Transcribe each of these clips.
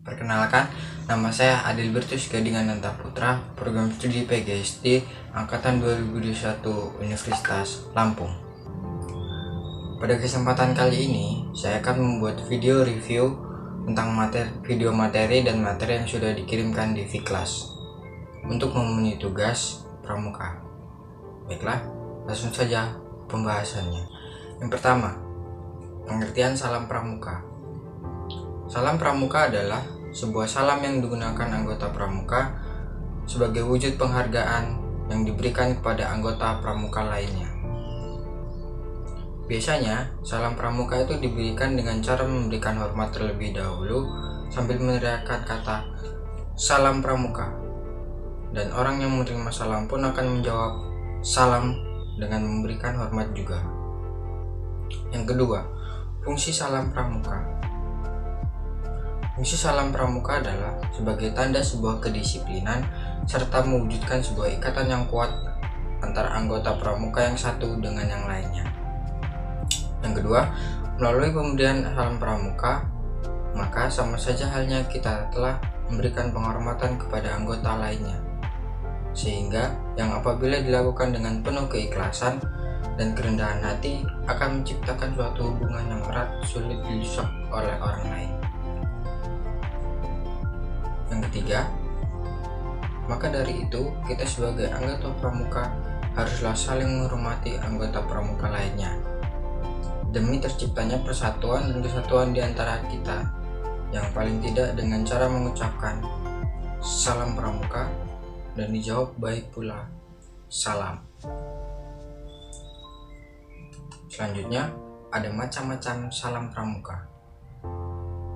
Perkenalkan, nama saya Adil Bertus Gadingananta Putra, program studi PGSD Angkatan 2021 Universitas Lampung. Pada kesempatan kali ini, saya akan membuat video review tentang video materi dan materi yang sudah dikirimkan di Vkelas untuk memenuhi tugas pramuka. Baiklah, langsung saja pembahasannya. Yang pertama, pengertian salam pramuka. Salam pramuka adalah sebuah salam yang digunakan anggota pramuka sebagai wujud penghargaan yang diberikan kepada anggota pramuka lainnya. Biasanya, salam pramuka itu diberikan dengan cara memberikan hormat terlebih dahulu sambil meneriakkan kata salam pramuka. Dan orang yang menerima salam pun akan menjawab salam dengan memberikan hormat juga. Yang kedua, fungsi salam pramuka. Fungsi salam pramuka adalah sebagai tanda sebuah kedisiplinan serta mewujudkan sebuah ikatan yang kuat antara anggota pramuka yang satu dengan yang lainnya. Yang kedua, melalui pemberian salam pramuka, maka sama saja halnya kita telah memberikan penghormatan kepada anggota lainnya. Sehingga yang apabila dilakukan dengan penuh keikhlasan dan kerendahan hati akan menciptakan suatu hubungan yang erat sulit dirusak oleh orang lain. Yang ketiga, maka dari itu kita sebagai anggota pramuka haruslah saling menghormati anggota pramuka lainnya demi terciptanya persatuan dan kesatuan di antara kita, yang paling tidak dengan cara mengucapkan salam pramuka dan dijawab baik pula salam. Selanjutnya, ada macam-macam salam pramuka.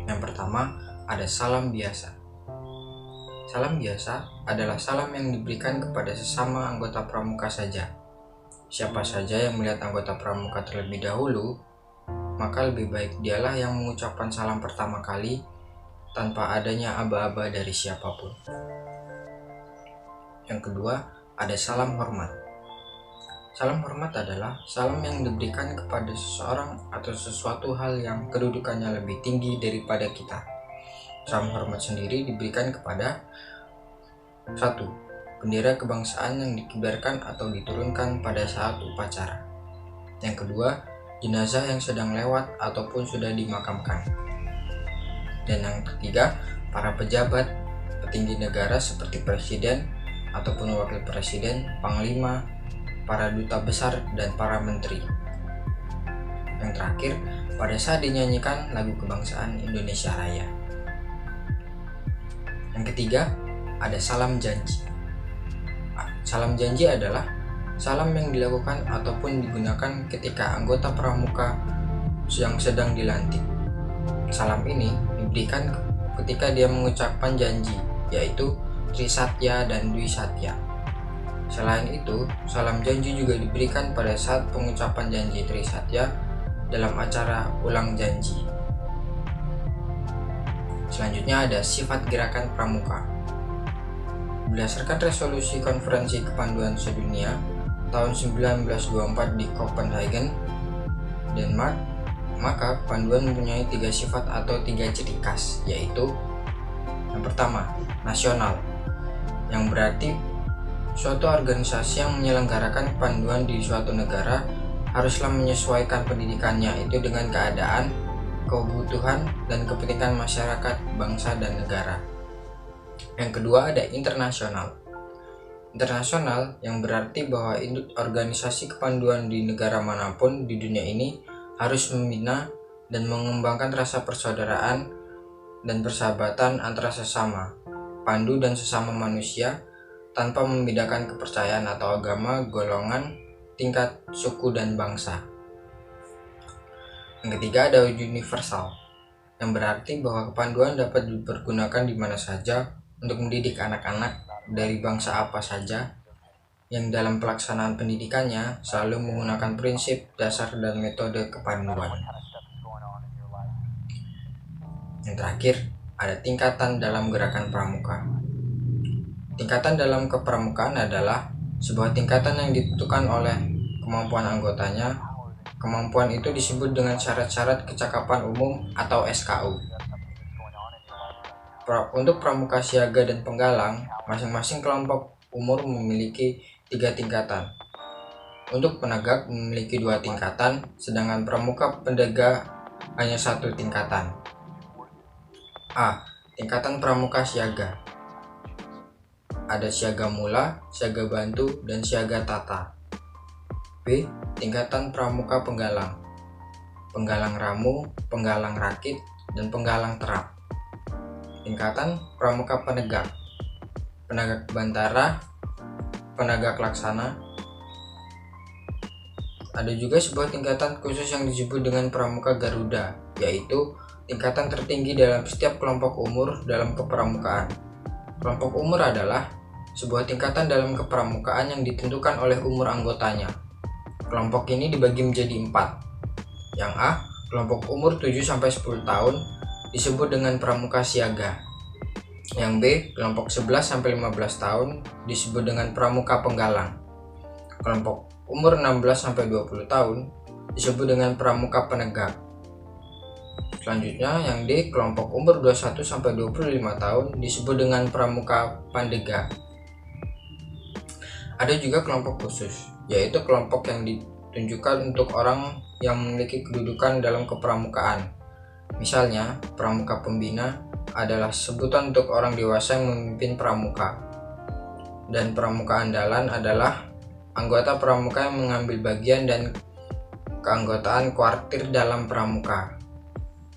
Yang pertama, ada salam biasa. Salam biasa adalah salam yang diberikan kepada sesama anggota pramuka saja. Siapa saja yang melihat anggota pramuka terlebih dahulu, maka lebih baik dialah yang mengucapkan salam pertama kali tanpa adanya aba-aba dari siapapun. Yang kedua, ada salam hormat. Salam hormat adalah salam yang diberikan kepada seseorang atau sesuatu hal yang kedudukannya lebih tinggi daripada kita. Salam hormat sendiri diberikan kepada 1. Bendera kebangsaan yang dikibarkan atau diturunkan pada saat upacara. Yang kedua, jenazah yang sedang lewat ataupun sudah dimakamkan. Dan yang ketiga, para pejabat, petinggi negara seperti presiden ataupun wakil presiden, panglima, para duta besar, dan para menteri. Yang terakhir, pada saat dinyanyikan lagu kebangsaan Indonesia Raya. Yang ketiga, ada salam janji. Salam janji adalah salam yang dilakukan ataupun digunakan ketika anggota pramuka yang sedang dilantik. Salam ini diberikan ketika dia mengucapkan janji, yaitu Trisatya dan Dwi Satya. Selain itu, salam janji juga diberikan pada saat pengucapan janji Trisatya dalam acara ulang janji. Selanjutnya ada sifat gerakan pramuka. Berdasarkan resolusi Konferensi Kepanduan Sedunia tahun 1924 di Copenhagen, Denmark, maka kepanduan mempunyai 3 sifat atau 3 ciri khas, yaitu yang pertama, nasional, yang berarti suatu organisasi yang menyelenggarakan kepanduan di suatu negara haruslah menyesuaikan pendidikannya itu dengan keadaan, kebutuhan, dan kepentingan masyarakat, bangsa, dan negara. Yang kedua, ada internasional. Internasional yang berarti bahwa organisasi kepanduan di negara manapun di dunia ini harus membina dan mengembangkan rasa persaudaraan dan persahabatan antara sesama pandu dan sesama manusia tanpa membedakan kepercayaan atau agama, golongan, tingkat, suku, dan bangsa. Yang ketiga, ada universal, yang berarti bahwa kepanduan dapat dipergunakan di mana saja untuk mendidik anak-anak dari bangsa apa saja yang dalam pelaksanaan pendidikannya selalu menggunakan prinsip, dasar, dan metode kepanduan. Yang terakhir, ada tingkatan dalam gerakan pramuka. Tingkatan dalam kepramukaan adalah sebuah tingkatan yang ditentukan oleh kemampuan anggotanya. Kemampuan itu disebut dengan syarat-syarat kecakapan umum atau SKU. Untuk pramuka siaga dan penggalang, masing-masing kelompok umur memiliki 3 tingkatan. Untuk penegak memiliki 2 tingkatan, sedangkan pramuka pendaga hanya 1 tingkatan. A. Tingkatan pramuka siaga. Ada siaga mula, siaga bantu, dan siaga tata. B. Tingkatan pramuka penggalang. Penggalang ramu, penggalang rakit, dan penggalang terap. Tingkatan pramuka penegak. Penegak bantara, penegak laksana. Ada juga sebuah tingkatan khusus yang disebut dengan pramuka Garuda, yaitu tingkatan tertinggi dalam setiap kelompok umur dalam kepramukaan. Kelompok umur adalah sebuah tingkatan dalam kepramukaan yang ditentukan oleh umur anggotanya. Kelompok ini dibagi menjadi 4. Yang A, kelompok umur 7-10 tahun disebut dengan pramuka siaga. Yang B, kelompok 11-15 tahun disebut dengan pramuka penggalang. Kelompok umur 16-20 tahun disebut dengan pramuka penegak. Selanjutnya yang D, kelompok umur 21-25 tahun disebut dengan pramuka pandega. Ada juga kelompok khusus, yaitu kelompok yang ditunjukkan untuk orang yang memiliki kedudukan dalam kepramukaan. Misalnya, pramuka pembina adalah sebutan untuk orang dewasa yang memimpin pramuka. Dan pramuka andalan adalah anggota pramuka yang mengambil bagian dan keanggotaan kuartir dalam pramuka.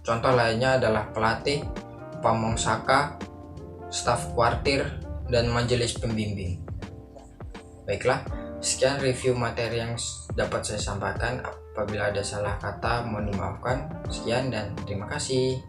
Contoh lainnya adalah pelatih, pamongsaka, staf kuartir, dan majelis pembimbing. Baiklah, sekian review materi yang dapat saya sampaikan. Apabila ada salah kata, mohon dimaafkan. Sekian dan terima kasih.